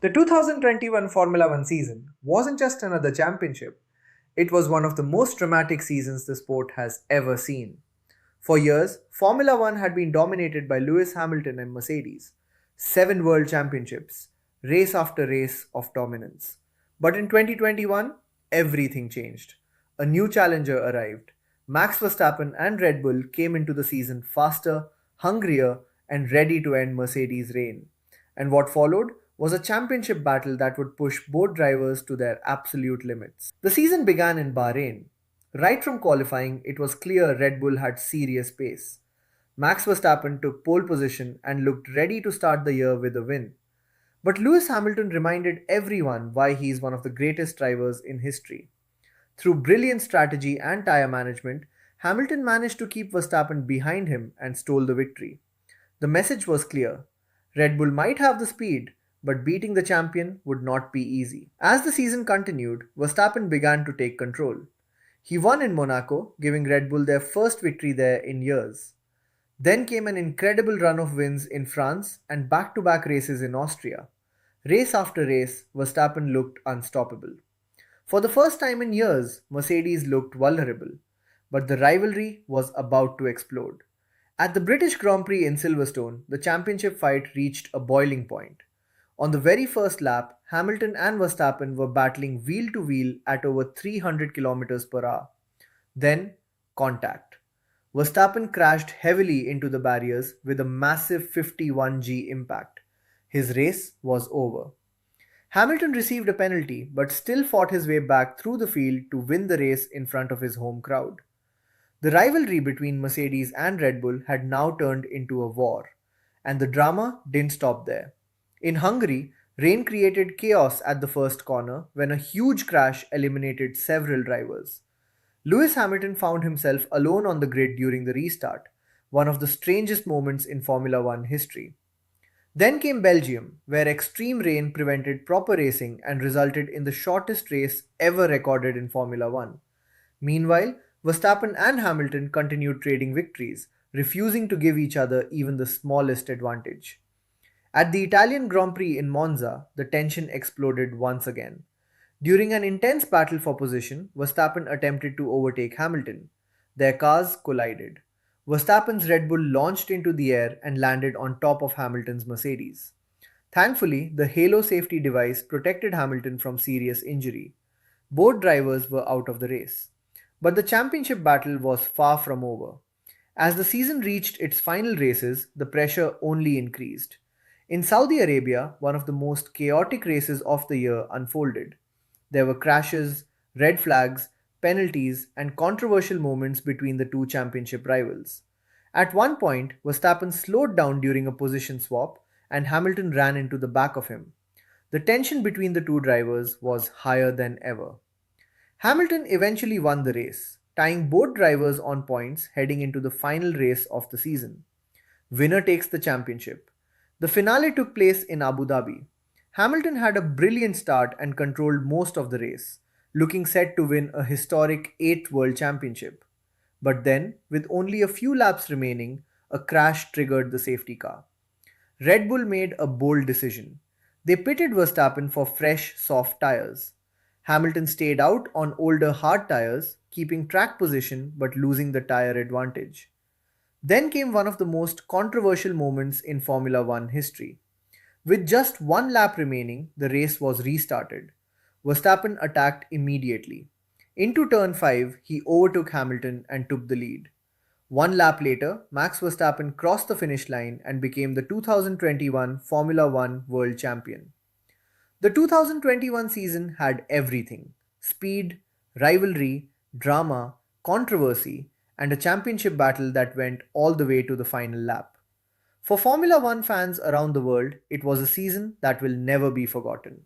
The 2021 Formula One season wasn't just another championship, it was one of the most dramatic seasons the sport has ever seen. For years, Formula One had been dominated by Lewis Hamilton and Mercedes. 7 world championships, race after race of dominance. But in 2021, everything changed. A new challenger arrived. Max Verstappen and Red Bull came into the season faster, hungrier, and ready to end Mercedes' reign. And what followed was a championship battle that would push both drivers to their absolute limits. The season began in Bahrain. Right from qualifying, it was clear Red Bull had serious pace. Max Verstappen took pole position and looked ready to start the year with a win. But Lewis Hamilton reminded everyone why he is one of the greatest drivers in history. Through brilliant strategy and tyre management, Hamilton managed to keep Verstappen behind him and stole the victory. The message was clear: Red Bull might have the speed, but beating the champion would not be easy. As the season continued, Verstappen began to take control. He won in Monaco, giving Red Bull their first victory there in years. Then came an incredible run of wins in France and back to back races in Austria. Race after race, Verstappen looked unstoppable. For the first time in years, Mercedes looked vulnerable, but the rivalry was about to explode. At the British Grand Prix in Silverstone, the championship fight reached a boiling point. On the very first lap, Hamilton and Verstappen were battling wheel to wheel at over 300 km per hour. Then, contact. Verstappen crashed heavily into the barriers with a massive 51G impact. His race was over. Hamilton received a penalty but still fought his way back through the field to win the race in front of his home crowd. The rivalry between Mercedes and Red Bull had now turned into a war, and the drama didn't stop there. In Hungary, rain created chaos at the first corner when a huge crash eliminated several drivers. Lewis Hamilton found himself alone on the grid during the restart, one of the strangest moments in Formula One history. Then came Belgium, where extreme rain prevented proper racing and resulted in the shortest race ever recorded in Formula One. Meanwhile, Verstappen and Hamilton continued trading victories, refusing to give each other even the smallest advantage. At the Italian Grand Prix in Monza, the tension exploded once again. During an intense battle for position, Verstappen attempted to overtake Hamilton. Their cars collided. Verstappen's Red Bull launched into the air and landed on top of Hamilton's Mercedes. Thankfully, the halo safety device protected Hamilton from serious injury. Both drivers were out of the race. But the championship battle was far from over. As the season reached its final races, the pressure only increased. In Saudi Arabia, one of the most chaotic races of the year unfolded. There were crashes, red flags, penalties, and controversial moments between the two championship rivals. At one point, Verstappen slowed down during a position swap, and Hamilton ran into the back of him. The tension between the two drivers was higher than ever. Hamilton eventually won the race, tying both drivers on points heading into the final race of the season. Winner takes the championship. The finale took place in Abu Dhabi. Hamilton had a brilliant start and controlled most of the race, looking set to win a historic 8th World Championship. But then, with only a few laps remaining, a crash triggered the safety car. Red Bull made a bold decision. They pitted Verstappen for fresh, soft tyres. Hamilton stayed out on older, hard tyres, keeping track position but losing the tyre advantage. Then came one of the most controversial moments in Formula One history. With just one lap remaining, the race was restarted. Verstappen attacked immediately. Into turn 5, he overtook Hamilton and took the lead. One lap later, Max Verstappen crossed the finish line and became the 2021 Formula One World Champion. The 2021 season had everything: speed, rivalry, drama, controversy, and a championship battle that went all the way to the final lap. For Formula One fans around the world, it was a season that will never be forgotten.